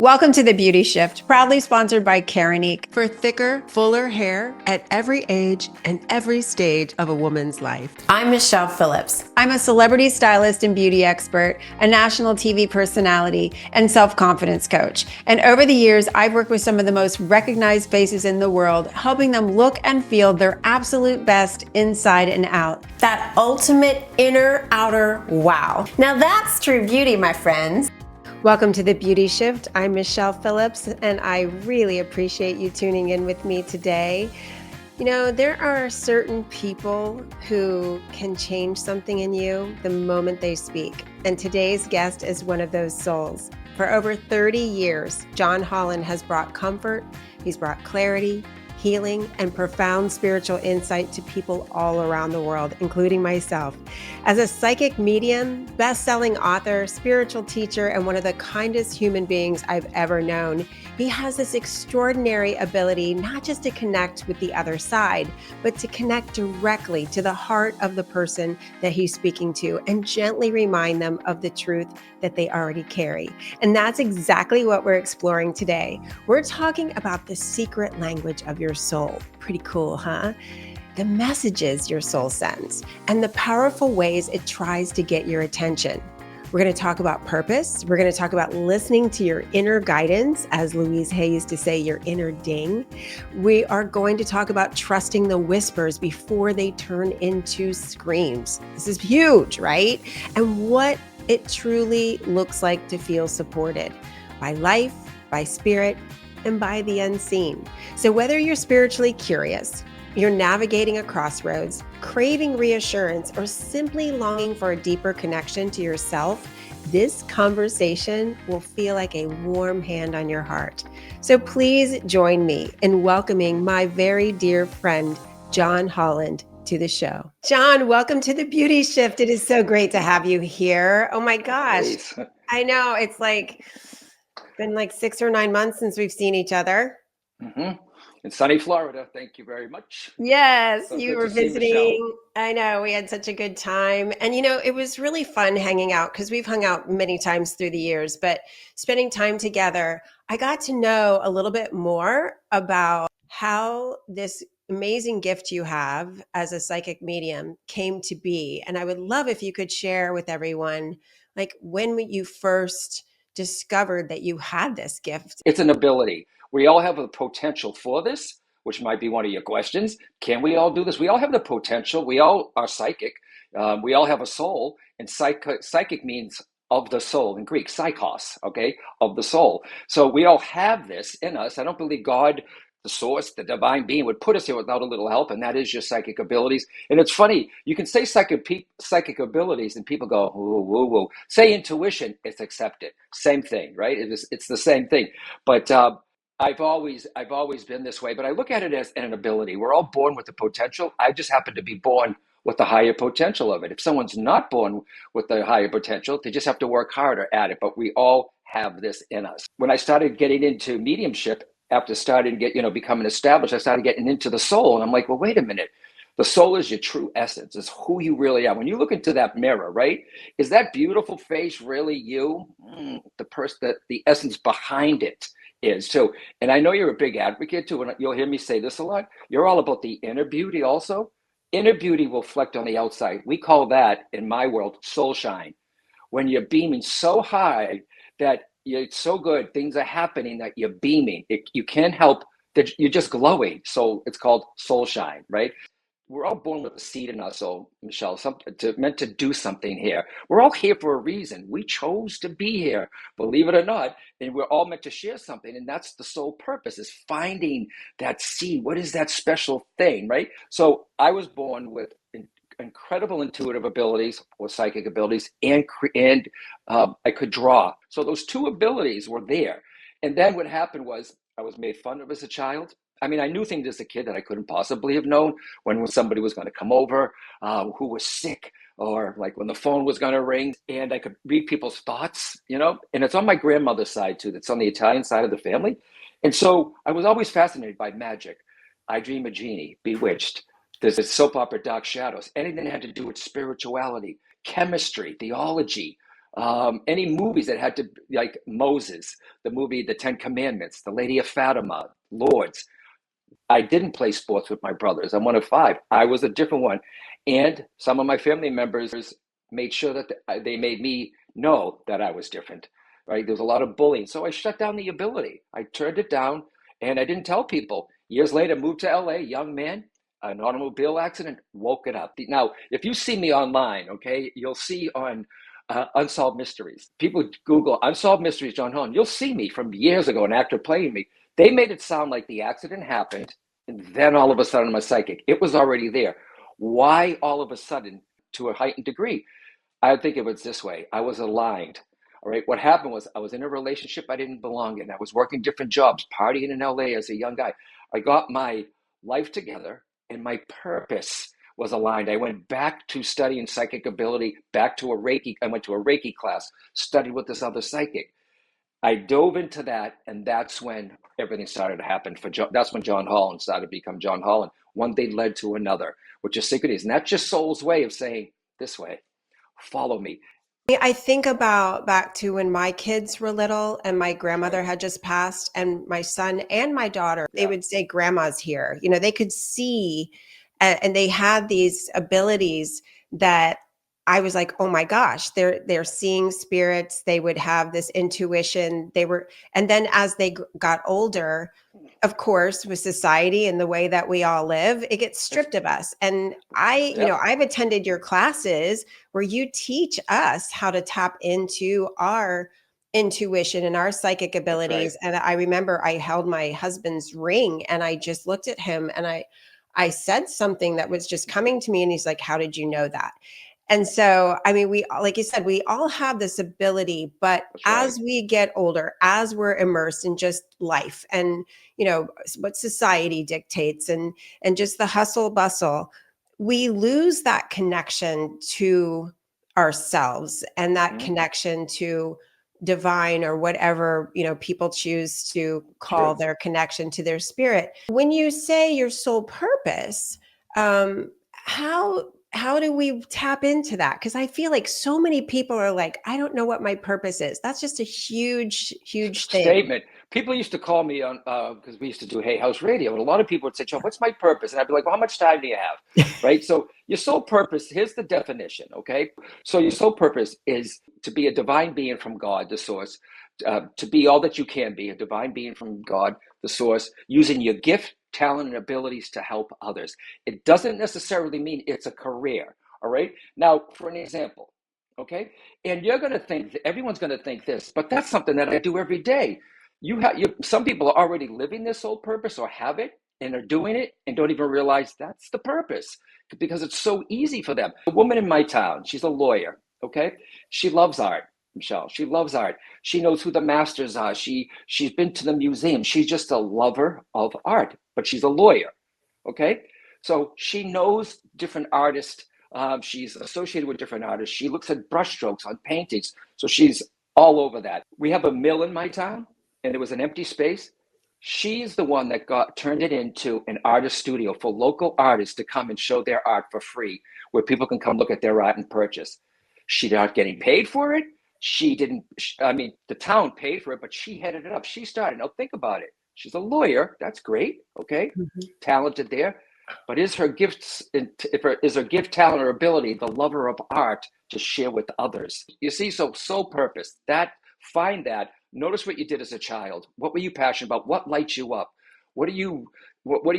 Welcome to The Beauty Shift, proudly sponsored by Karenique. For thicker, fuller hair at every age and every stage of a woman's life. I'm Michelle Phillips. I'm a celebrity stylist and beauty expert, a national TV personality, and self-confidence coach. And over the years, I've worked with some of the most recognized faces in the world, helping them look and feel their absolute best inside and out. That ultimate inner, outer wow. Now that's true beauty, my friends. Welcome to The Beauty Shift. I'm Michelle Phillips, and I really appreciate you tuning in with me today. You know, there are certain people who can change something in you the moment they speak, and today's guest is one of those souls. For over 30 years, John Holland has brought comfort, he's brought clarity, healing, and profound spiritual insight to people all around the world, including myself. As a psychic medium, best-selling author, spiritual teacher, and one of the kindest human beings I've ever known, he has this extraordinary ability not just to connect with the other side, but to connect directly to the heart of the person that he's speaking to and gently remind them of the truth that they already carry. And that's exactly what we're exploring today. We're talking about the secret language of your soul. Pretty cool, huh? The messages your soul sends and the powerful ways it tries to get your attention. We're going to talk about purpose. We're going to talk about listening to your inner guidance, as Louise Hay used to say, your inner ding. We are going to talk about trusting the whispers before they turn into screams. This is huge, right? And what it truly looks like to feel supported by life, by spirit, and by the unseen. So whether you're spiritually curious, you're navigating a crossroads, craving reassurance, or simply longing for a deeper connection to yourself, this conversation will feel like a warm hand on your heart. So please join me in welcoming my very dear friend, John Holland, to the show. John, welcome to The Beauty Shift. It is so great to have you here. Oh my gosh. Please. I know, it's been like 6 or 9 months since we've seen each other. Mm-hmm. In sunny Florida. Thank you very much. Yes, So you good were to see Michelle. visiting. I know, we had such a good time. And you know, it was really fun hanging out because we've hung out many times through the years, but spending time together, I got to know a little bit more about how this amazing gift you have as a psychic medium came to be. And I would love if you could share with everyone, like when you first discovered that you had this gift. It's an ability. We all have the potential for this, which might be one of your questions. Can we all do this? We all have the potential. We all are psychic. We all have a soul. And psychic means of the soul in Greek, psychos, okay, of the soul. So we all have this in us. I don't believe God, the source, the divine being, would put us here without a little help, and that is your psychic abilities. And it's funny, you can say psychic abilities, and people go, whoa, whoa, whoa. Say intuition, it's accepted. Same thing, right? It's the same thing. But I've always been this way. But I look at it as an ability. We're all born with the potential. I just happen to be born with the higher potential of it. If someone's not born with the higher potential, they just have to work harder at it. But we all have this in us. When I started getting into mediumship, after starting becoming established, I started getting into the soul. And I'm like, well, wait a minute. The soul is your true essence. It's who you really are. When you look into that mirror, right? Is that beautiful face really you? The person, that the essence behind it is too. And I know you're a big advocate too, and you'll hear me say this a lot. You're all about the inner beauty also. Inner beauty will reflect on the outside. We call that, in my world, soul shine. When you're beaming so high that you're so good, things are happening that you're beaming. You can't help that you're just glowing. So it's called soul shine, right? We're all born with a seed in our soul, Michelle, meant to do something here. We're all here for a reason. We chose to be here, believe it or not, and we're all meant to share something. And that's the sole purpose, is finding that seed. What is that special thing, right? So I was born with incredible intuitive abilities or psychic abilities, and I could draw. So those two abilities were there. And then what happened was I was made fun of as a child. I mean, I knew things as a kid that I couldn't possibly have known, when somebody was going to come over, who was sick, or like when the phone was going to ring, and I could read people's thoughts, and it's on my grandmother's side too. That's on the Italian side of the family. And so I was always fascinated by magic. I Dream a Genie, Bewitched. There's a soap opera, Dark Shadows. Anything that had to do with spirituality, chemistry, theology, Any movies that had to, like Moses, the movie The Ten Commandments, The Lady of Fatima, Lords. I didn't play sports with my brothers. I'm one of five. I was a different one. And some of my family members made sure that they made me know that I was different, right? There was a lot of bullying. So I shut down the ability. I turned it down and I didn't tell people. Years later, moved to LA, young man, an automobile accident, woke it up. Now, if you see me online, okay, you'll see on Unsolved Mysteries. People Google Unsolved Mysteries, John Holland. You'll see me from years ago, an actor playing me. They made it sound like the accident happened, and then all of a sudden I'm a psychic. It was already there. Why all of a sudden to a heightened degree? I think it was this way. I was aligned. All right. What happened was I was in a relationship I didn't belong in. I was working different jobs, partying in LA as a young guy. I got my life together and my purpose was aligned. I went back to studying psychic ability, back to a Reiki. I went to a Reiki class, studied with this other psychic. I dove into that, and that's when everything started to happen for John. That's when John Holland started to become John Holland. One thing led to another, which is synchronicities. And that's just soul's way of saying, this way, follow me. I think about back to when my kids were little and my grandmother had just passed, and my son and my daughter, they Yeah, would say, Grandma's here. They could see, and they had these abilities that I was like, oh my gosh, they're seeing spirits. They would have this intuition. And then as they got older, of course, with society and the way that we all live, it gets stripped of us. And yep, I've attended your classes where you teach us how to tap into our intuition and our psychic that's right. abilities. And I remember I held my husband's ring and I just looked at him and I said something that was just coming to me, and he's like, how did you know that? And so, I mean, like you said, we all have this ability, but That's right. as we get older, as we're immersed in just life and, what society dictates and just the hustle bustle, we lose that connection to ourselves and that Mm-hmm. connection to divine, or whatever, people choose to call True. their connection to their spirit. When you say your soul purpose, how do we tap into that? Because I feel like so many people are like, I don't know what my purpose is. That's just a huge, huge thing. Statement. People used to call me on because we used to do Hay House Radio, and a lot of people would say, "John, what's my purpose?" And I'd be like, "Well, how much time do you have?" Right. So your sole purpose. Here's the definition. Okay. So your sole purpose is to be a divine being from God, the source, to be all that you can be, a divine being from God, the source, using your gift, talent, and abilities to help others. It doesn't necessarily mean it's a career. All right. Now, for an example. Okay. And you're going to think, everyone's going to think this, but that's something that I do every day. Some people are already living this sole purpose or have it and are doing it and don't even realize that's the purpose because it's so easy for them. A woman in my town, she's a lawyer. Okay. She loves art, Michelle. She loves art. She knows who the masters are. She's been to the museum. She's just a lover of art, but she's a lawyer. Okay. So she knows different artists. She's associated with different artists. She looks at brushstrokes on paintings. So she's all over that. We have a mill in my town, and there was an empty space. She's the one that turned it into an artist studio for local artists to come and show their art for free, where people can come look at their art and purchase. She's not getting paid for it. She didn't. I mean, the town paid for it, but she headed it up. She started. Now think about it. She's a lawyer. That's great. Okay, Mhm. talented there. But is her is her gift, talent, or ability the lover of art to share with others? You see, so soul purpose. Find that. Notice what you did as a child. What were you passionate about? What lights you up? What are you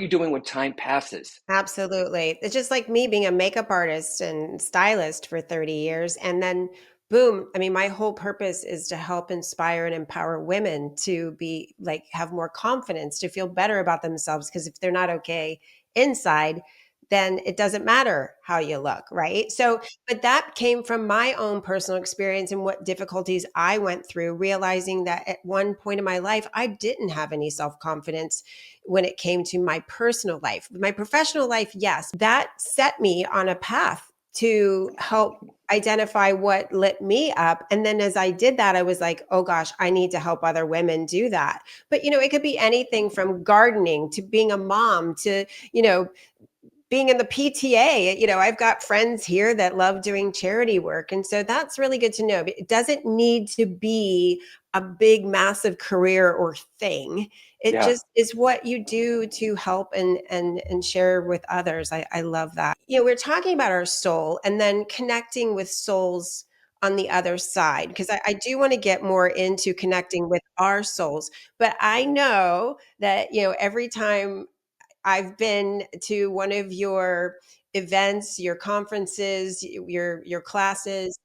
doing when time passes? Absolutely. It's just like me being a makeup artist and stylist for 30 years. And then, boom, I mean, my whole purpose is to help inspire and empower women to be like, have more confidence, to feel better about themselves. Because if they're not okay inside, then it doesn't matter how you look. Right. So, but that came from my own personal experience and what difficulties I went through, realizing that at one point in my life, I didn't have any self confidence when it came to my personal life. My professional life, yes, that set me on a path to help identify what lit me up. And then as I did that, I was like, oh gosh, I need to help other women do that. But it could be anything from gardening to being a mom to, you know, being in the PTA. I've got friends here that love doing charity work. And so that's really good to know. It doesn't need to be a big, massive career or thing. It Yeah. just is what you do to help and share with others. I love that. We're talking about our soul and then connecting with souls on the other side, because I do want to get more into connecting with our souls. But I know that, every time I've been to one of your events, your conferences, your classes,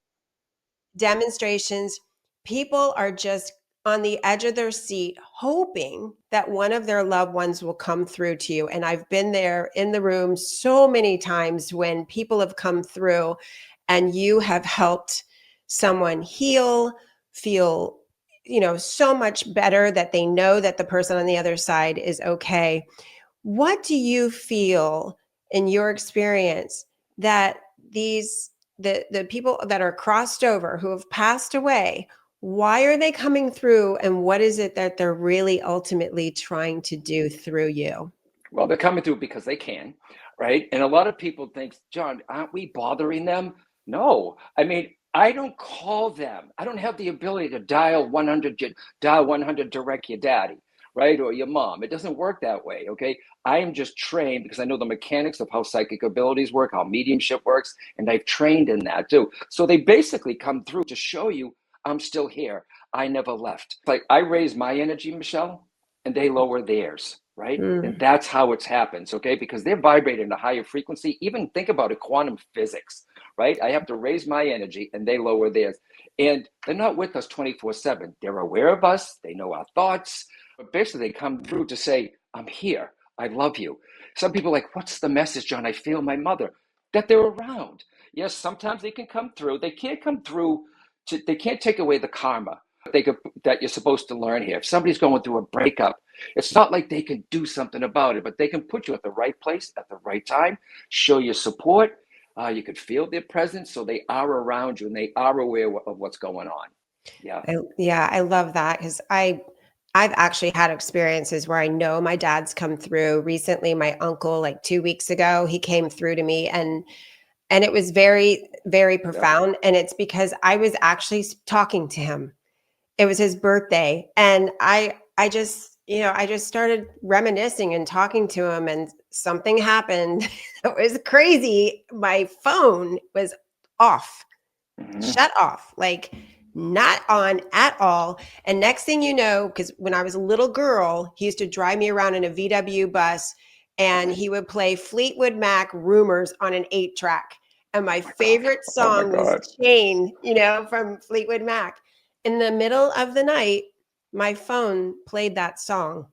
demonstrations, people are just on the edge of their seat hoping that one of their loved ones will come through to you. And I've been there in the room so many times when people have come through and you have helped someone heal, feel, so much better, that they know that the person on the other side is okay. What do you feel in your experience that the people that are crossed over, who have passed away, why are they coming through, and what is it that they're really ultimately trying to do through you? Well, they're coming through because they can, right? And a lot of people think, John, aren't we bothering them? No. I mean, I don't call them. I don't have the ability to dial 100, direct your daddy, right? Or your mom. It doesn't work that way, okay? I am just trained because I know the mechanics of how psychic abilities work, how mediumship works, and I've trained in that too. So they basically come through to show you I'm still here. I never left. Like I raise my energy, Michelle, and they lower theirs, right? And Mm. that's how it happens, okay? Because they're vibrating at a higher frequency. Even think about it, quantum physics, right? I have to raise my energy and they lower theirs. And they're not with us 24/7. They're aware of us, they know our thoughts, but basically they come through to say, I'm here, I love you. Some people are like, what's the message, John? I feel my mother, that they're around. Yes, sometimes they can come through. They can't come through, they can't take away the karma that you're supposed to learn here. If somebody's going through a breakup, it's not like they can do something about it, but they can put you at the right place at the right time, show you support. You could feel their presence, so they are around you and they are aware of what's going on. Yeah. Yeah, I love that, because I've actually had experiences where I know my dad's come through. Recently, my uncle, like 2 weeks ago, he came through to me, and it was very, very Yeah. profound. And it's because I was actually talking to him. It was his birthday, and I just started reminiscing and talking to him, and something happened. It was crazy. My phone was off, Mm-hmm. shut off, like not on at all. And next thing you know, because when I was a little girl, he used to drive me around in a VW bus, and he would play Fleetwood Mac Rumors on an 8 track. And my Oh my God. favorite Oh my song was God. Chain, from Fleetwood Mac. In the middle of the night, my phone played that song,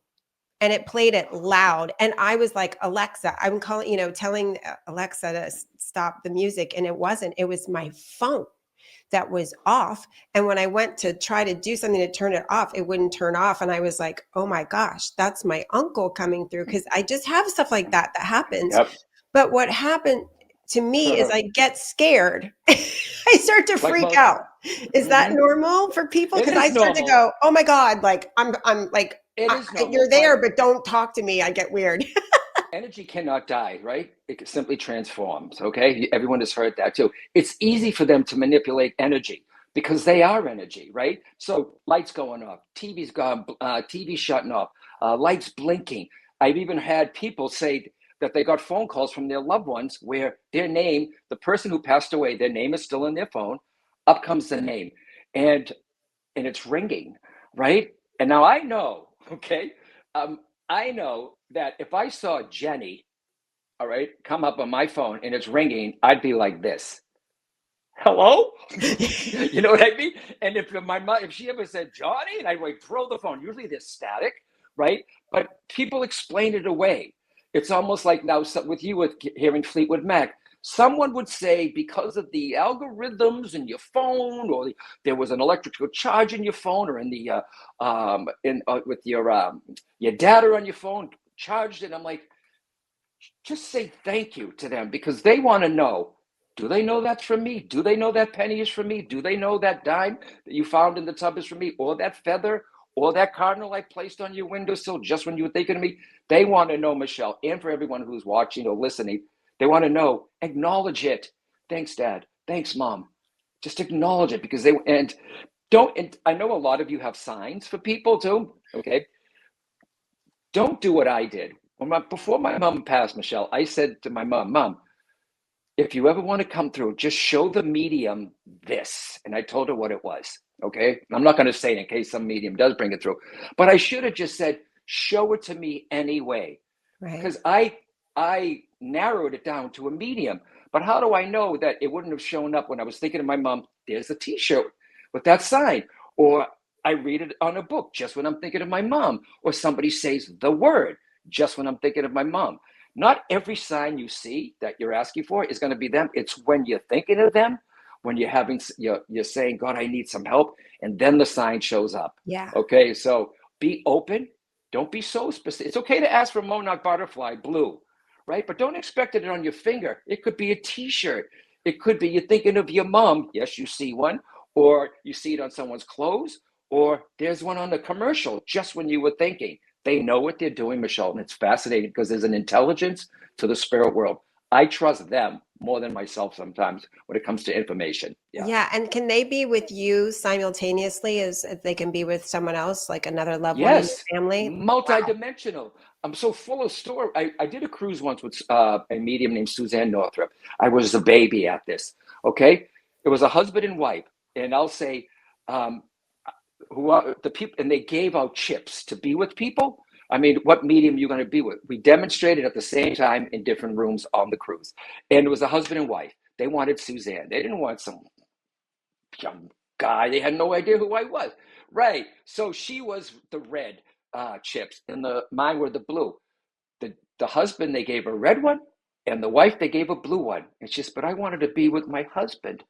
and it played it loud. And I was like, Alexa, I'm calling, telling Alexa to stop the music. And it wasn't, it was my phone that was off. And when I went to try to do something to turn it off, it wouldn't turn off. And I was like, oh my gosh, that's my uncle coming through. Cause I just have stuff like that happens. Yep. But what happened to me is I get scared. I start to Like freak most. out. Is that Mm-hmm. normal for people? It Cause I is start to normal. go, oh my God, like I'm like, It is normal, you're there, but but don't talk to me. I get weird. energy cannot die, right? It simply transforms, okay? Everyone has heard that too. It's easy for them to manipulate energy because they are energy, right? So lights going off, TV's gone, TV shutting off, lights blinking. I've even had people say that they got phone calls from their loved ones where their name, the person who passed away, their name is still in their phone. Up comes the name, and and it's ringing, right? And now I know, okay, um, I know that if I saw Jenny, all right, come up on my phone and it's ringing, I'd be like this. Hello? You know what I mean? And if my mom, if she ever said Johnny, and I would throw the phone. Usually they're static, right? But people explain it away. It's almost like now with you with hearing Fleetwood Mac. Someone would say because of the algorithms in your phone, or there was an electrical charge in your phone, or in the in with your data on your phone charged it. I'm like, just say thank you to them because they want to know, do they know that's from me? Do they know that penny is from me? Do they know that dime that you found in the tub is from me? Or that feather? Or that cardinal I placed on your windowsill just when you were thinking of me? They want to know, Michelle, and for everyone who's watching or listening, They want to know, acknowledge it. Thanks, Dad. Thanks, Mom. Just acknowledge it, because and I know a lot of you have signs for people too. Okay. Don't do what I did. Before my mom passed, Michelle, I said to my Mom, if you ever want to come through, just show the medium this. And I told her what it was. Okay. I'm not going to say it in case some medium does bring it through, but I should have just said, show it to me anyway. Right. Because I narrowed it down to a medium. But how do I know that it wouldn't have shown up when I was thinking of my mom? There's a T-shirt with that sign. Or I read it on a book just when I'm thinking of my mom. Or somebody says the word just when I'm thinking of my mom. Not every sign you see that you're asking for is going to be them. It's when you're thinking of them, when you're saying, God, I need some help, and then the sign shows up. Yeah. Okay, so be open. Don't be so specific. It's okay to ask for monarch butterfly blue, right? But don't expect it on your finger. It could be a T-shirt. It could be you're thinking of your mom. Yes, you see one, or you see it on someone's clothes, or there's one on the commercial just when you were thinking. They know what they're doing, Michelle, and it's fascinating because there's an intelligence to the spirit world. I trust them more than myself sometimes when it comes to information. Yeah. Yeah. And can they be with you simultaneously as they can be with someone else, like another loved one in Yes, your family? Wow. multidimensional. I'm so full of story. I did a cruise once with a medium named Suzanne Northrup. I was a baby at this. Okay, it was a husband and wife, and I'll say, um, who are the people, and they gave out chips to be with people. I mean, what medium you going to be with? We demonstrated at the same time in different rooms on the cruise, and it was a husband and wife. They wanted Suzanne. They didn't want some young guy. They had no idea who I was. Right. So she was the red chips, and mine were the blue. The husband, they gave a red one, and the wife, they gave a blue one. It's just, but I wanted to be with my husband.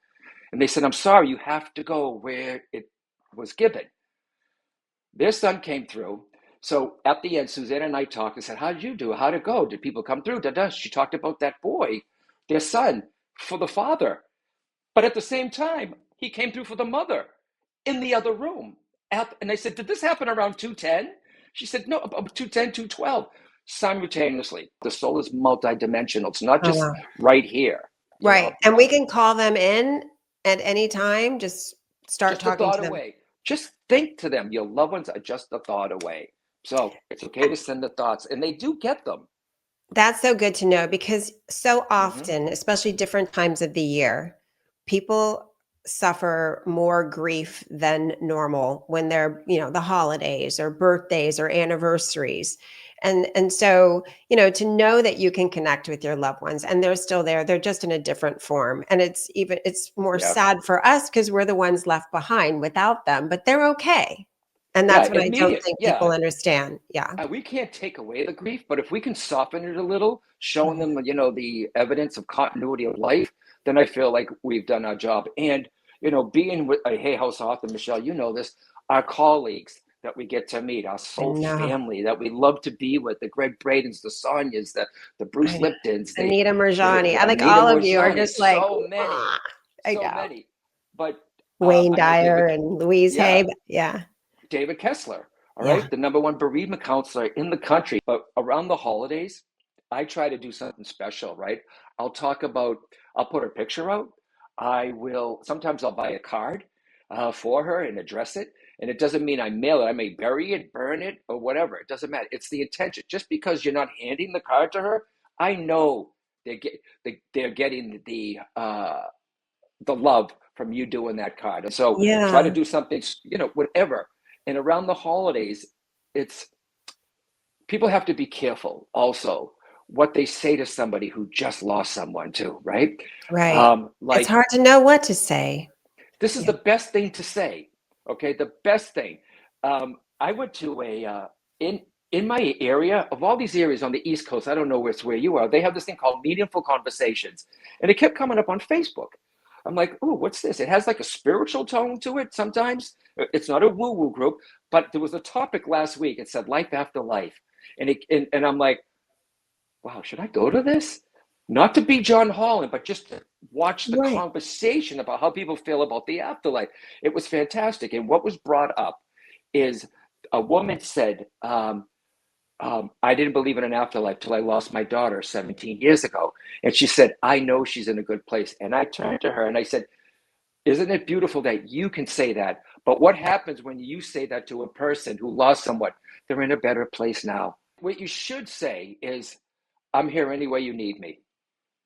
And they said, I'm sorry, you have to go where it was given. Their son came through. So at the end, Suzanne and I talked and said, how did you do? How'd it go? Did people come through? Da-da. She talked about that boy, their son, for the father. But at the same time, he came through for the mother in the other room. And I said, did this happen around 2:10? She said, no, about 2:10, 2:12. Simultaneously. The soul is multidimensional. It's not Oh, just wow. right here, Right. And Yeah. we can call them in at any time. Just start Just a talking to thought them. away. Just think to them. Your loved ones are just a thought away. So it's okay to send the thoughts, and they do get them. That's so good to know because so Hmm. often, especially different times of the year, people suffer more grief than normal when they're, the holidays or birthdays or anniversaries. And so, to know that you can connect with your loved ones and they're still there, they're just in a different form. And it's more Yeah. sad for us because we're the ones left behind without them, but they're okay. And that's Yeah. what I don't Immediate. think Yeah. people understand. Yeah. We can't take away the grief, but if we can soften it a little, showing Mhm. them, the evidence of continuity of life, then I feel like we've done our job. And, being with a Hay House author, Michelle, you know this, our colleagues that we get to meet, our I soul know. family that we love to be with, the Greg Bradens, the Sonyas, the I Bruce know. Liptons, Anita Marjani. I the like Anita all of you are Morjani, just like, so many, "Ah," I so know. many. But Wayne I know Dyer and Louise yeah, Hay. Yeah. David Kessler, all Yeah. right, the number one bereavement counselor in the country. But around the holidays, I try to do something special, right? I'll put her picture out. Sometimes I'll buy a card for her and address it. And it doesn't mean I mail it. I may bury it, burn it, or whatever. It doesn't matter. It's the intention. Just because you're not handing the card to her, I know they're getting the love from you doing that card. And so try to Yeah. do something, whatever. And around the holidays, it's people have to be careful also what they say to somebody who just lost someone too, right? Right. It's Like hard to know what to say. this is Yeah. the best thing to say. Okay, the best thing. I went to in my area of all these areas on the East Coast. I don't know where you are. They have this thing called Meaningful Conversations, and it kept coming up on Facebook. I'm like, oh, what's this? It has like a spiritual tone to it. Sometimes it's not a woo-woo group, but there was a topic last week. It said life after life, and I'm like, wow, should I go to this? Not to be John Holland, but just to watch the Right. conversation about how people feel about the afterlife. It was fantastic. And what was brought up is a woman said, I didn't believe in an afterlife till I lost my daughter 17 years ago. And she said, I know she's in a good place. And I turned to her and I said, isn't it beautiful that you can say that? But what happens when you say that to a person who lost someone? They're in a better place now. What you should say is, I'm here any way you need me.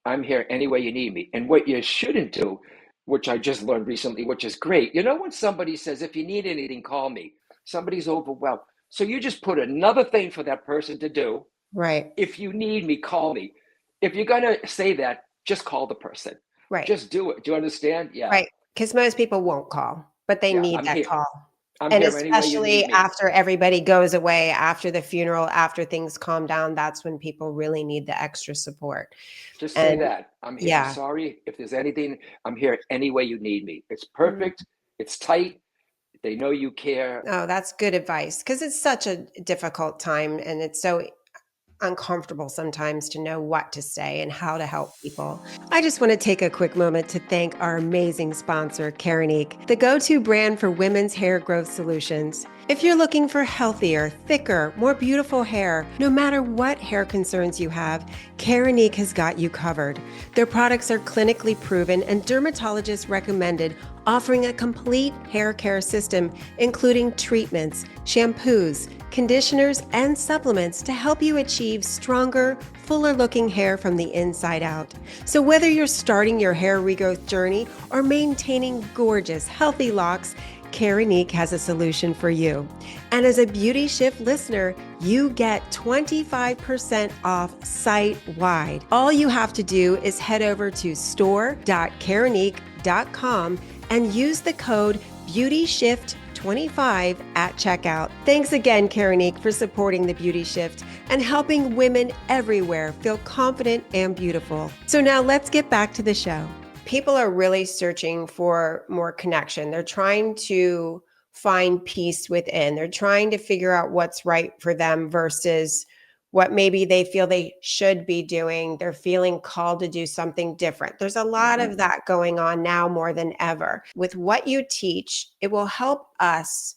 I'm here any way you need me. And what you shouldn't do, which I just learned recently, which is great. You know, when somebody says, if you need anything, call me, somebody's overwhelmed. So you just put another thing for that person to do. Right. If you need me, call me. If you're going to say that, just call the person. Right. Just do it. Do you understand? Yeah. Right. Because most people won't call, but they Yeah. need I'm that here. call. I'm And here any way you especially need me. after everybody goes away, after the funeral, after things calm down, that's when people really need the extra support. Just say And that. I'm here. I'm yeah. sorry. If there's anything, I'm here any way you need me. It's Mhm. perfect. It's tight. They know you care. Oh, that's good advice because it's such a difficult time and it's so uncomfortable sometimes to know what to say and how to help people. I just want to take a quick moment to thank our amazing sponsor, Keranique, the go-to brand for women's hair growth solutions. If you're looking for healthier, thicker, more beautiful hair, no matter what hair concerns you have, Keranique has got you covered. Their products are clinically proven and dermatologist recommended, offering a complete hair care system, including treatments, shampoos, conditioners, and supplements to help you achieve stronger, fuller looking hair from the inside out. So whether you're starting your hair regrowth journey or maintaining gorgeous, healthy locks, Keranique has a solution for you. And as a Beauty Shift listener, you get 25% off site-wide. All you have to do is head over to store.keranique.com and use the code BeautyShift25 at checkout. Thanks again, Keranique, for supporting the Beauty Shift and helping women everywhere feel confident and beautiful. So now let's get back to the show. People are really searching for more connection. They're trying to find peace within. They're trying to figure out what's right for them versus what maybe they feel they should be doing. They're feeling called to do something different. There's a lot of that going on now more than ever. With what you teach, it will help us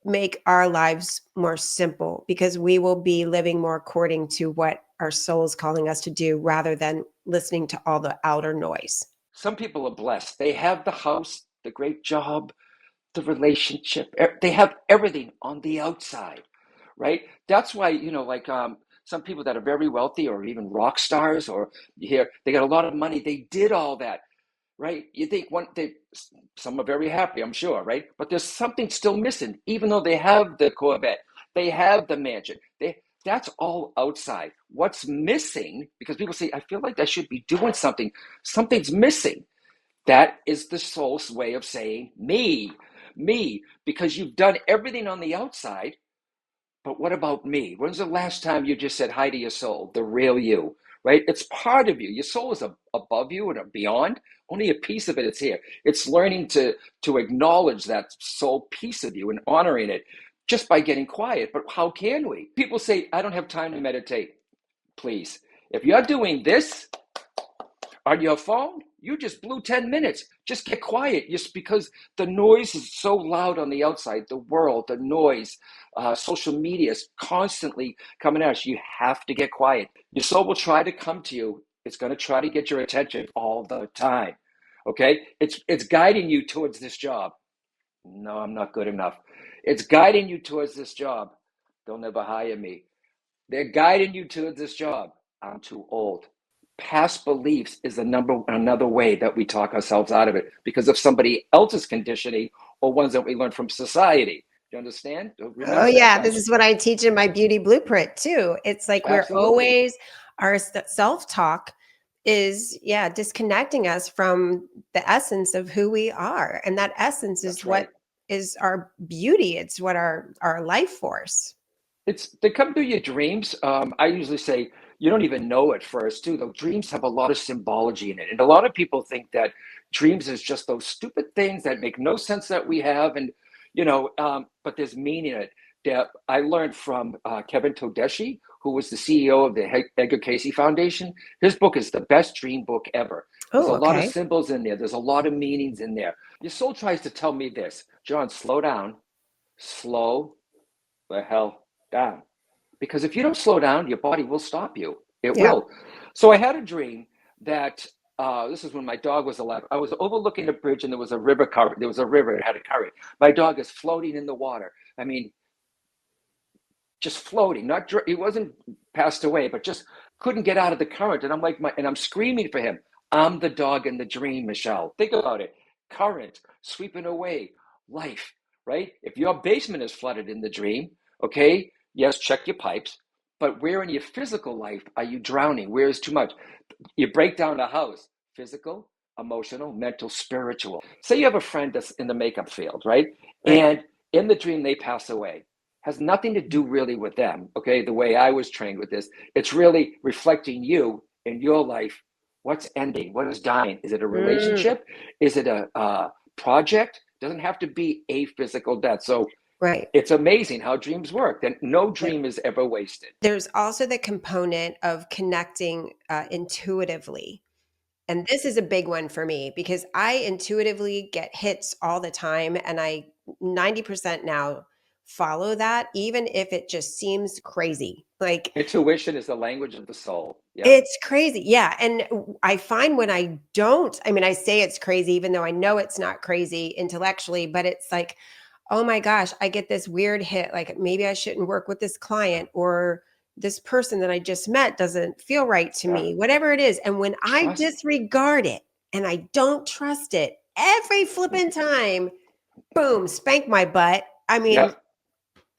make our lives more simple because we will be living more according to what our soul is calling us to do rather than listening to all the outer noise. Some people are blessed. They have the house, the great job, the relationship. They have everything on the outside, right? That's why, like some people that are very wealthy or even rock stars or you hear they got a lot of money. They did all that, right? You think some are very happy, I'm sure, right? But there's something still missing, even though they have the Corvette, they have the mansion. That's all outside. What's missing? Because people say, I feel like I should be doing something. Something's missing. That is the soul's way of saying me, because you've done everything on the outside. But what about me? When's the last time you just said hi to your soul, the real you, right? It's part of you. Your soul is above you and beyond. Only a piece of it is here. It's learning to acknowledge that soul piece of you and honoring it just by getting quiet. But how can we? People say, I don't have time to meditate. Please, if you're doing this on your phone, you just blew 10 minutes. Just get quiet. Just because the noise is so loud on the outside, the world, the noise, social media is constantly coming at us. You have to get quiet. Your soul will try to come to you. It's going to try to get your attention all the time. Okay? It's guiding you towards this job. No, I'm not good enough. It's guiding you towards this job. They'll never hire me. They're guiding you towards this job. I'm too old. Past beliefs is another way that we talk ourselves out of it because of somebody else's conditioning or ones that we learn from society. Do you understand? Oh Remember that, yeah, this guys. is what I teach in my beauty blueprint too. It's like we're Absolutely. always our self-talk is disconnecting us from the essence of who we are. And that essence is That's what right. is our beauty. It's what our life force. They come through your dreams. I usually say you don't even know at first, too. The dreams have a lot of symbology in it, and a lot of people think that dreams is just those stupid things that make no sense that we have, and but there's meaning in it. That I learned from Kevin Todeschi, who was the CEO of the Edgar Cayce Foundation. His book is the best dream book ever. There's a Oh, lot of okay. symbols in there. There's a lot of meanings in there. Your soul tries to tell me this, John, slow down, slow the hell down, because if you don't slow down, your body will stop you. It Yeah. will. So I had a dream that this is when my dog was alive. I was overlooking a bridge and there was a river current. There was a river. It had a current. My dog is floating in the water. I mean, just floating. Not he wasn't passed away, but just couldn't get out of the current. And I'm like, and I'm screaming for him. I'm the dog in the dream, Michelle. Think about it. Current sweeping away life, right? If your basement is flooded in the dream, okay, yes, check your pipes. But where in your physical life are you drowning? Where is too much? You break down a house: physical, emotional, mental, spiritual. Say you have a friend that's in the makeup field, right? Right. And in the dream, they pass away. Has nothing to do really with them, okay? The way I was trained with this, it's really reflecting you in your life. What's ending? What is dying? Is it a Mm, relationship? Is it a project? Doesn't have to be a physical death. So right. it's amazing how dreams work. And no dream is ever wasted. There's also the component of connecting intuitively. And this is a big one for me because I intuitively get hits all the time. And I 90% now follow that, even if it just seems crazy. Like Intuition is the language of the soul. Yep. it's crazy. Yeah. And I find when I don't, I mean, I say it's crazy, even though I know it's not crazy intellectually, but it's like, oh my gosh, I get this weird hit. Like maybe I shouldn't work with this client, or this person that I just met doesn't feel right to Yeah. me, whatever it is. And when I Trust. disregard it and I don't trust it every flipping time, boom, spank my butt. I mean, Yep.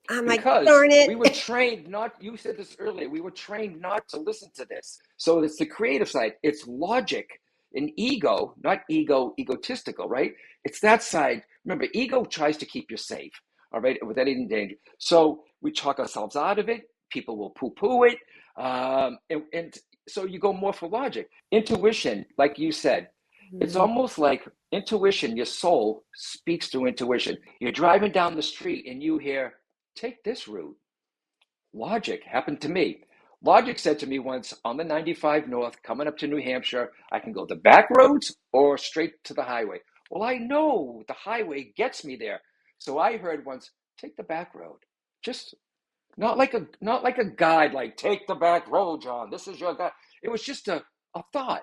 I'm like, Because darn we were it. trained not, you said this earlier, we were trained not to listen to this. So it's the creative side, it's logic and ego, not egotistical, right? It's that side. Remember, ego tries to keep you safe, all right, with anything danger. So we talk ourselves out of it. People will poo-poo it. And so you go more for logic. Intuition, like you said, it's Mhm. almost like intuition, your soul speaks through intuition. You're driving down the street and you hear, take this route. Logic happened to me. Logic said to me once on the 95 North, coming up to New Hampshire, I can go the back roads or straight to the highway. Well, I know the highway gets me there. So I heard once, take the back road. Just not like a guide, like take the back road, John. This is your guide. It was just a thought.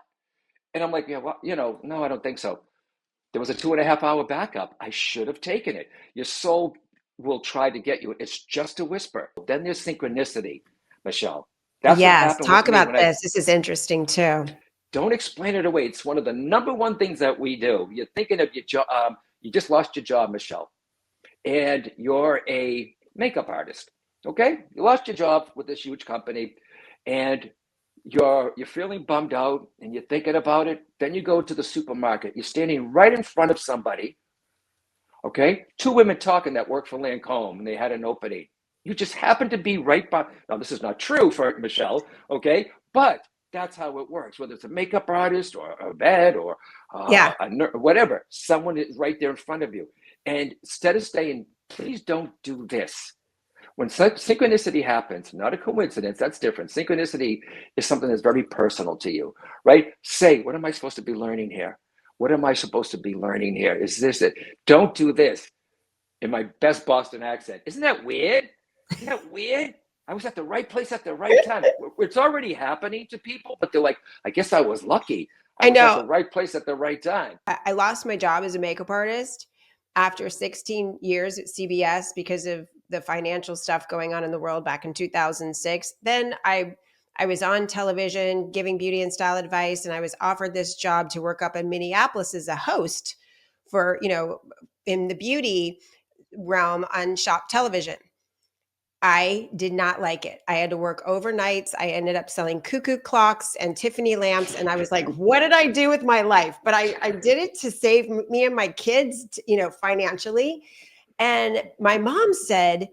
And I'm like, yeah, well, no, I don't think so. There was a 2.5 hour backup. I should have taken it. Your soul will try to get you. It's just a whisper. Then there's synchronicity, Michelle. That's what Yes. happened with Talk me about when I this. This is interesting too. don't explain it away. It's one of the number one things that we do. You're thinking of your job. You just lost your job, Michelle, and you're a makeup artist. Okay, you lost your job with this huge company, and you're feeling bummed out, and you're thinking about it. Then you go to the supermarket. You're standing right in front of somebody. Okay, two women talking that work for Lancome, and they had an opening. You just happen to be right by. Now, this is not true for Michelle, okay, but that's how it works. Whether it's a makeup artist or a vet or Yeah. whatever, someone is right there in front of you. And instead of saying, "Please don't do this," when synchronicity happens, not a coincidence, that's different. Synchronicity is something that's very personal to you, right? Say, what am I supposed to be learning here? What am I supposed to be learning here? Is this it? Don't do this in my best Boston accent. Isn't that weird? Isn't that weird? I was at the right place at the right time. It's already happening to people, but they're like, I guess I was lucky. I I was at know. the right place at the right time. I lost my job as a makeup artist after 16 years at CBS because of the financial stuff going on in the world back in 2006. Then I was on television giving beauty and style advice, and I was offered this job to work up in Minneapolis as a host for, in the beauty realm on Shop Television. I did not like it. I had to work overnights. I ended up selling cuckoo clocks and Tiffany lamps. And I was like, what did I do with my life? But I did it to save me and my kids, financially. And my mom said,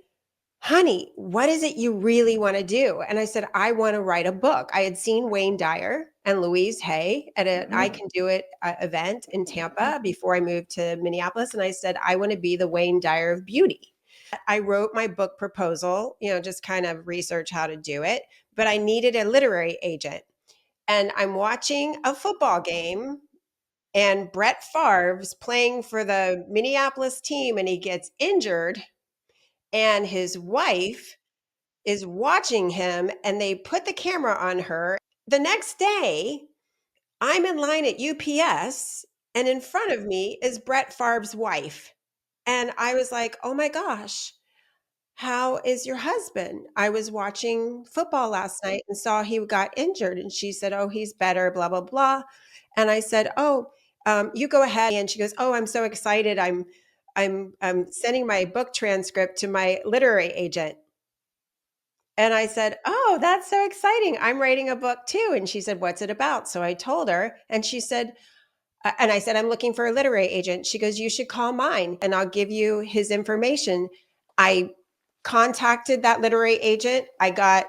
honey, what is it you really want to do? And I said, I want to write a book. I had seen Wayne Dyer and Louise Hay at an I Mhm. Can Do It event in Tampa before I moved to Minneapolis. And I said, I want to be the Wayne Dyer of beauty. I wrote my book proposal, just kind of research how to do it, but I needed a literary agent. And I'm watching a football game and Brett Favre's playing for the Minneapolis team and he gets injured and his wife is watching him and they put the camera on her. The next day, I'm in line at UPS and in front of me is Brett Favre's wife. And I was like, oh my gosh, how is your husband? I was watching football last night and saw he got injured. And she said, oh, he's better, blah, blah, blah. And I said, oh, you go ahead. And she goes, oh, I'm so excited. I'm sending my book transcript to my literary agent. And I said, oh, that's so exciting. I'm writing a book too. And she said, what's it about? So I told her, and she said, and I said, I'm looking for a literary agent. She goes, you should call mine and I'll give you his information. I contacted that literary agent. I got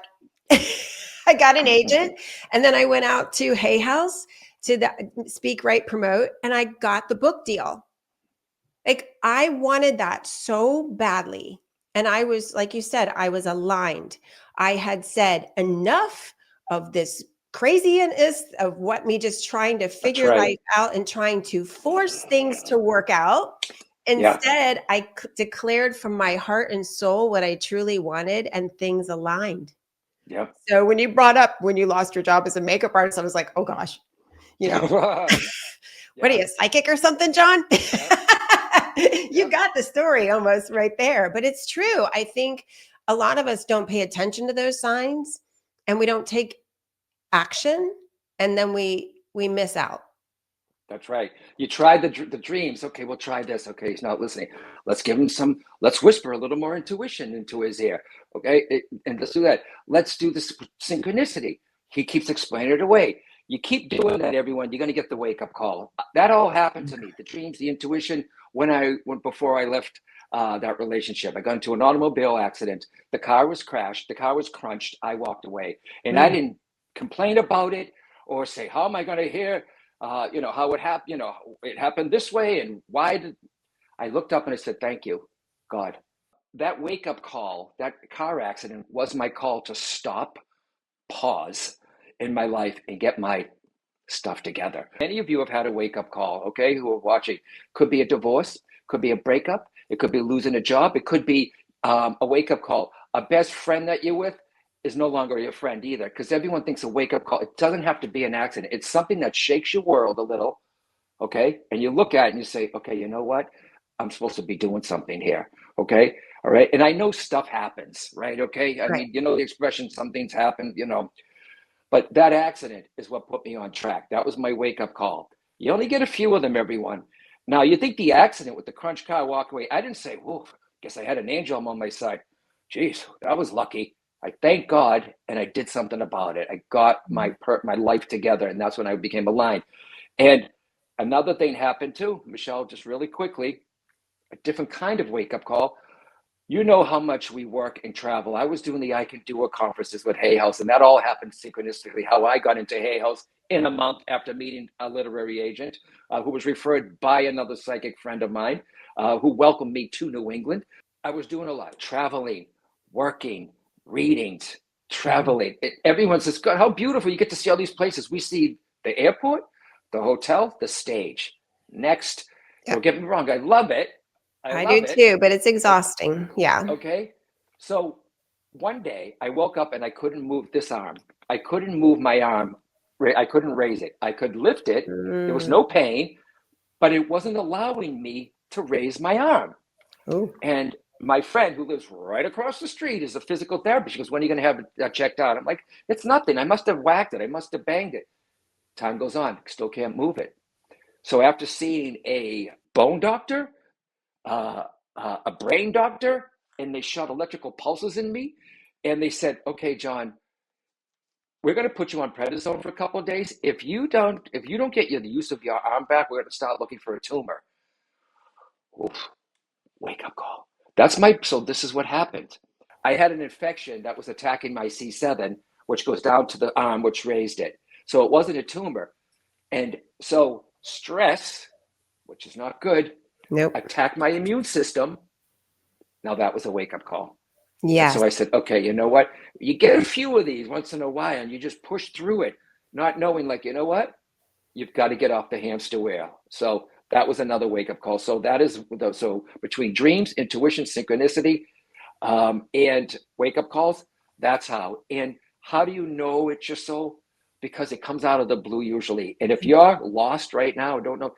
I got an agent, and then I went out to Hay House to the Speak, Write, Promote, and I got the book deal. Like, I wanted that so badly. And I was, like you said, I was aligned. I had said enough of this craziness of what me just trying to That's figure right. life out and trying to force things to work out. Yeah. Instead, I declared from my heart and soul what I truly wanted, and things aligned. Yeah. So when you brought up when you lost your job as a makeup artist, I was like, oh gosh, you know, what are Yeah. you, psychic or something, John? Yep. You Yep. got the story almost right there, but it's true. I think a lot of us don't pay attention to those signs and we don't take action, and then we miss out. That's right. You tried the dreams. Okay, we'll try this. Okay, he's not listening. Let's give him some. Let's whisper a little more intuition into his ear. Okay, and let's do that. Let's do this synchronicity. He keeps explaining it away. You keep doing that, everyone. You're going to get the wake up call. That all happened to me. The dreams, the intuition. When before I left that relationship, I got into an automobile accident. The car was crashed. The car was crunched. I walked away, and I Mm. didn't complain about it or say, "How am I going to hear?" How it happened, it happened this way. And why did I looked up and I said, thank you, God. That wake up call, that car accident was my call to stop, pause in my life and get my stuff together. Many of you have had a wake up call, okay, who are watching. Could be a divorce, could be a breakup, it could be losing a job, it could be a wake up call. A best friend that you're with is no longer your friend either, because everyone thinks a wake up call, it doesn't have to be an accident. It's something that shakes your world a little, okay? And you look at it and you say, okay, you know what? I'm supposed to be doing something here, okay? All right. And I know stuff happens, right? Okay. I Right. mean, the expression, some things happen, but that accident is what put me on track. That was my wake up call. You only get a few of them, everyone. Now, you think the accident with the crunch car walk away, I didn't say, whoa, guess I had an angel on my side. Jeez, that was lucky. I thank God and I did something about it. I got my life together, and that's when I became aligned. And another thing happened too, Michelle, just really quickly, a different kind of wake up call. You know how much we work and travel. I was doing the I Can Do It conferences with Hay House, and that all happened synchronistically. How I got into Hay House in a month after meeting a literary agent who was referred by another psychic friend of mine who welcomed me to New England. I was doing a lot, traveling, working, readings, traveling. Everyone says, God, how beautiful. You get to see all these places. We see the airport, the hotel, the stage. Next, Yeah. don't get me wrong, I love it. I I do love it. too, but it's exhausting. Yeah. Okay. So one day I woke up and I couldn't move this arm. I couldn't move my arm. I couldn't raise it. I could lift it. There was Mm. no pain, but it wasn't allowing me to raise my arm. Oh. And my friend who lives right across the street is a physical therapist. She goes, when are you going to have that checked out? I'm like, it's nothing. I must have whacked it. I must have banged it. Time goes on. Still can't move it. So after seeing a bone doctor, uh, a brain doctor, and they shot electrical pulses in me, and they said, "Okay, John, we're going to put you on prednisone for a couple of days. If you don't get the use of your arm back, we're going to start looking for a tumor." Oof, wake up call. So this is what happened. I had an infection that was attacking my C7, which goes down to the arm, which raised it. So it wasn't a tumor, and so stress, which is not good, Nope. attacked my immune system. Now that was a wake up call. And Yes. so I said, okay, you know what? You get a few of these once in a while and you just push through it, not knowing, like, you know what? You've got to get off the hamster wheel. So that was another wake up call. So so between dreams, intuition, synchronicity, and wake up calls, That's how. And how do you know it's your soul? Because it comes out of the blue usually. And if you're lost right now, don't know,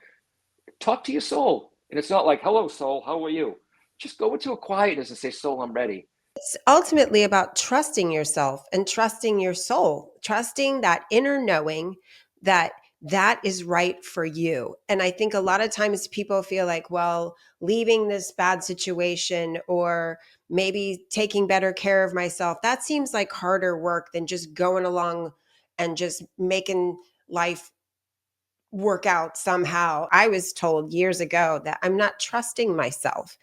talk to your soul. And it's not like, hello, soul, how are you? Just go into a quietness and say, soul, I'm ready. It's ultimately about trusting yourself and trusting your soul, trusting that inner knowing that that is right for you. And I think a lot of times people feel like, well, leaving this bad situation or maybe taking better care of myself, that seems like harder work than just going along and just making life work out somehow. I was told years ago that I'm not trusting myself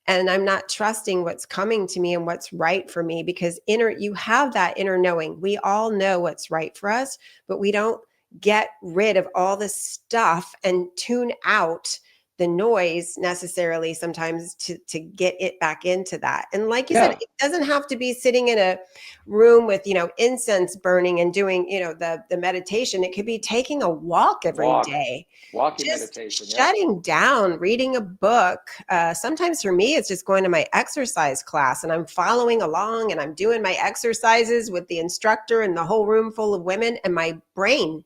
and I'm not trusting what's coming to me and what's right for me, because you have that inner knowing. We all know what's right for us, but we don't get rid of all this stuff and tune out the noise necessarily sometimes to get it back into that. And like you said, Yeah, it doesn't have to be sitting in a room with, incense burning and doing, the meditation. It could be taking a walk every walk, day, walking just meditation. Yeah, shutting down, reading a book. Sometimes for me, it's just going to my exercise class and I'm following along and I'm doing my exercises with the instructor and the whole room full of women, and my brain,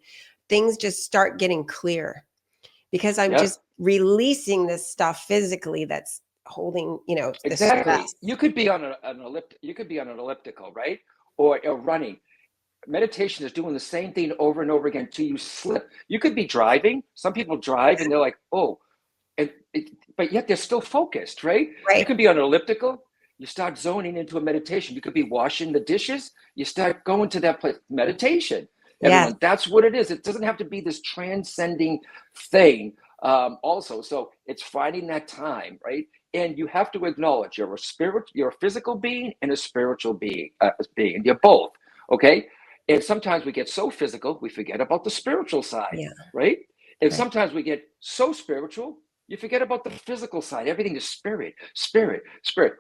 things just start getting clear because I'm yeah, just releasing this stuff physically that's holding, the exactly. stress. You could be on you could be on an elliptical, right? Or running. Meditation is doing the same thing over and over again until you slip. You could be driving. Some people drive and they're like, oh, and but yet they're still focused, right? You Right. can be on an elliptical. You start zoning into a meditation. You could be washing the dishes. You start going to that place. Meditation. Yes. Everyone, that's what it is. It doesn't have to be this transcending thing. Also, so it's finding that time, right? And you have to acknowledge you're a physical being and a spiritual being. You're both, okay? And sometimes we get so physical, we forget about the spiritual side, Yeah. right? And Right. sometimes we get so spiritual, you forget about the physical side. Everything is spirit, spirit, spirit.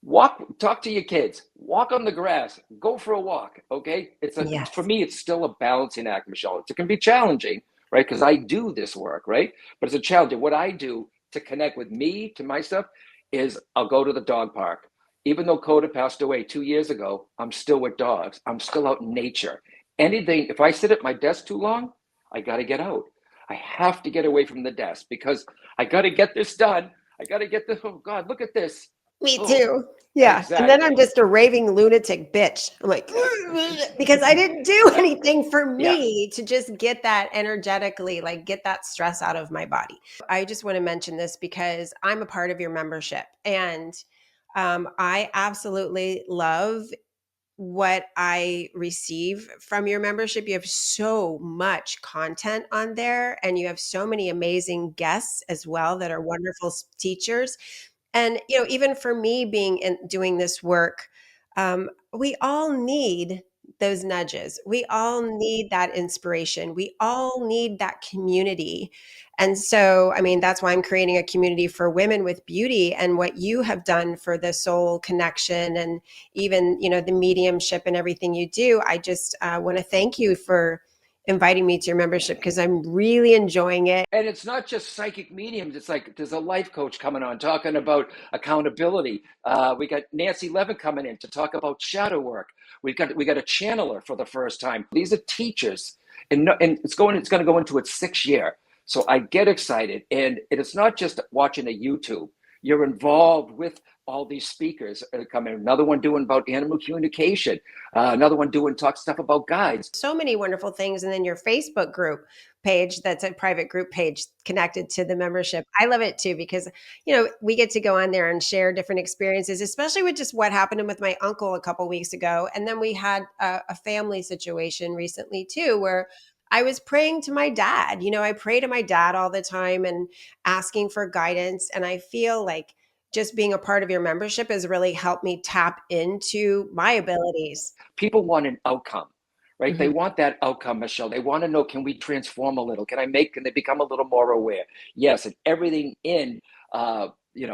Walk, talk to your kids, walk on the grass, go for a walk. Okay. For Yes. me, it's still a balancing act, Michelle. It can be challenging, right? Because I do this work, right? But it's a challenge. What I do to connect with me, to my stuff, is I'll go to the dog park. Even though Coda passed away 2 years ago, I'm still with dogs. I'm still out in nature. Anything, if I sit at my desk too long, I got to get out. I have to get away from the desk because I got to get this done. I got to get this. Oh, God, look at this. Me Oh, too. Yeah. And then I'm exactly. just a raving lunatic bitch. I'm like, Yeah. because I didn't do anything for Yeah. me to just get that energetically, like get that stress out of my body. I just want to mention this because I'm a part of your membership, and I absolutely love what I receive from your membership. You have so much content on there, and you have so many amazing guests as well that are wonderful teachers. And even for me being in doing this work, we all need those nudges. We all need that inspiration. We all need that community. And so, I mean, that's why I'm creating a community for women with beauty, and what you have done for the soul connection and even, the mediumship and everything you do. I just want to thank you for inviting me to your membership because I'm really enjoying it. And it's not just psychic mediums. It's like there's a life coach coming on talking about accountability. We got Nancy Levin coming in to talk about shadow work. We got a channeler for the first time. These are teachers, and it's going to go into its 6th year. So I get excited, and it's not just watching a YouTube. You're involved with all these speakers coming. Another one doing about animal communication. Another one doing talk stuff about guides. So many wonderful things. And then your Facebook group page, that's a private group page connected to the membership. I love it too because, we get to go on there and share different experiences, especially with just what happened with my uncle a couple weeks ago. And then we had a family situation recently too, where I was praying to my dad. I pray to my dad all the time and asking for guidance. And I feel like just being a part of your membership has really helped me tap into my abilities. People want an outcome, right? They Mhm. want that outcome, Michelle. They want to know, can we transform a little? Can they become a little more aware? Yes, and everything in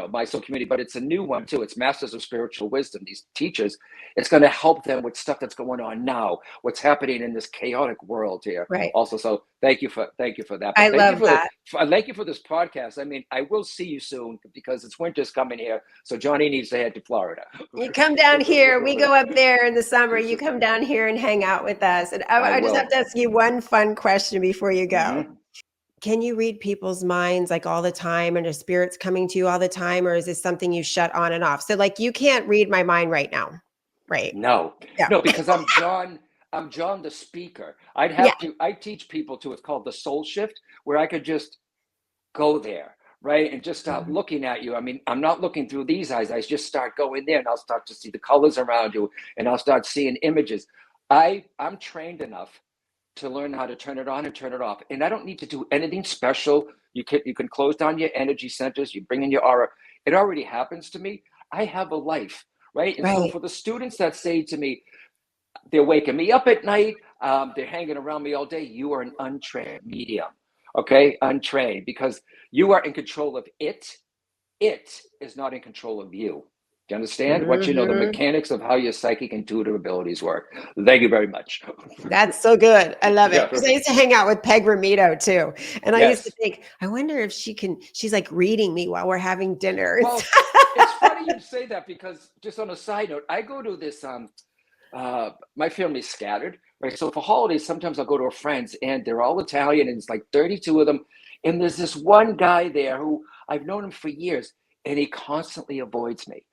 my soul community, but it's a new one too. It's Masters of Spiritual Wisdom. These teachers, it's going to help them with stuff that's going on now, what's happening in this chaotic world here. Right. Also, so thank you for that. But I love that. Thank you for this podcast. I mean, I will see you soon because it's winter's coming here, so Johnny needs to head to Florida. You come down here. We go up there in the summer. You come down here and hang out with us. And I just have to ask you one fun question before you go. Mm-hmm. Can you read people's minds like all the time, and are spirits coming to you all the time, or is this something you shut on and off? So like you can't read my mind right now, right? No, Yeah. no, because I'm John the speaker. I teach people to, it's called the soul shift, where I could just go there, right? And just start looking at you. I mean, I'm not looking through these eyes. I just start going there and I'll start to see the colors around you and I'll start seeing images. I'm trained enough to learn how to turn it on and turn it off. And I don't need to do anything special. You can close down your energy centers, you bring in your aura. It already happens to me. I have a life, right? And so for the students that say to me, they're waking me up at night, they're hanging around me all day, you are an untrained medium, okay? Untrained, because you are in control of it. It is not in control of you. Do you understand? Once you know the mechanics of how your psychic intuitive abilities work. Thank you very much. That's so good. I love it. Because I used to hang out with Peg Ramito too. And I used to think, I wonder if she's like reading me while we're having dinner. Well, it's funny you say that because just on a side note, I go to this, my family's scattered, right? So for holidays, sometimes I'll go to a friend's and they're all Italian and it's like 32 of them. And there's this one guy there who I've known him for years and he constantly avoids me.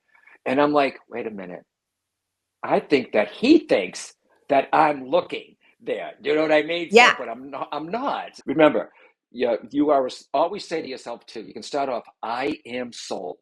And I'm like, wait a minute. I think that he thinks that I'm looking there. You know what I mean? Yeah. So, but I'm not. Remember, you are always say to yourself too, you can start off, I am soul.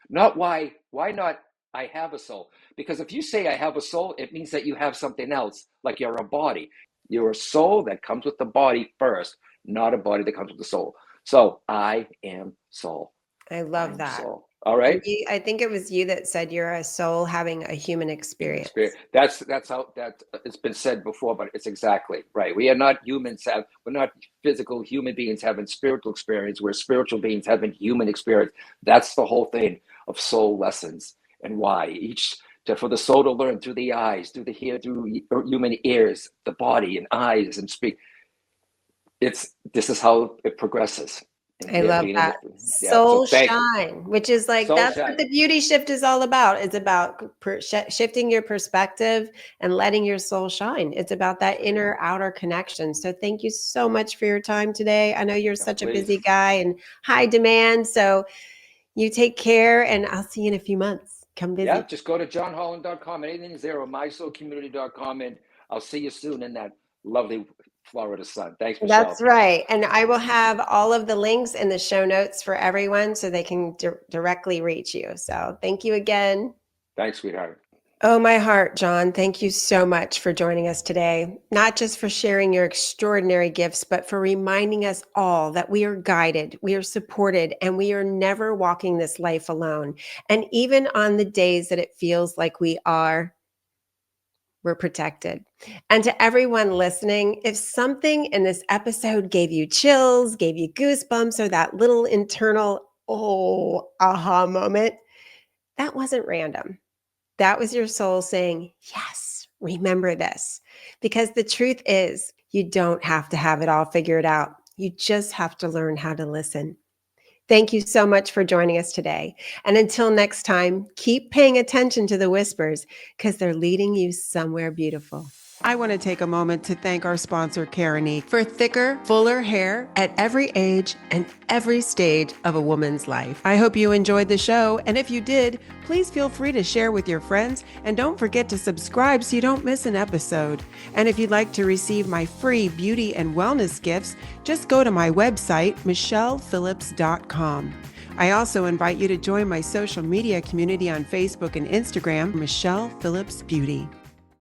Not why not I have a soul? Because if you say I have a soul, it means that you have something else, like you're a body. You're a soul that comes with the body first, not a body that comes with the soul. So I am soul. I love that. Soul. All right. I think it was you that said you're a soul having a human experience. That's how that it's been said before, but it's exactly right. We are not humans. We're not physical human beings having spiritual experience. We're spiritual beings having human experience. That's the whole thing of soul lessons and why for the soul to learn through the eyes, through the hair, through human ears, the body and eyes and speak. This is how it progresses. I love that. Soul shine, which is like, that's what the beauty shift is all about. It's about shifting your perspective and letting your soul shine. It's about that inner outer connection. So thank you so much for your time today. I know you're such a busy guy and high demand. So you take care and I'll see you in a few months. Come visit. Yeah, just go to johnholland.com. Anything is there, or mysoulcommunity.com. And I'll see you soon in that lovely Florida sun. Thanks, Michelle. That's right. And I will have all of the links in the show notes for everyone so they can directly reach you. So thank you again. Thanks, sweetheart. Oh, my heart, John. Thank you so much for joining us today. Not just for sharing your extraordinary gifts, but for reminding us all that we are guided, we are supported, and we are never walking this life alone. And even on the days that it feels like we are, we're protected. And to everyone listening, if something in this episode gave you chills, gave you goosebumps, or that little internal, aha moment, that wasn't random. That was your soul saying, yes, remember this. Because the truth is, you don't have to have it all figured out. You just have to learn how to listen. Thank you so much for joining us today. And until next time, keep paying attention to the whispers because they're leading you somewhere beautiful. I want to take a moment to thank our sponsor, Karanique, for thicker, fuller hair at every age and every stage of a woman's life. I hope you enjoyed the show, and if you did, please feel free to share with your friends, and don't forget to subscribe so you don't miss an episode. And if you'd like to receive my free beauty and wellness gifts, just go to my website, michellephillips.com. I also invite you to join my social media community on Facebook and Instagram, Michelle Phillips Beauty.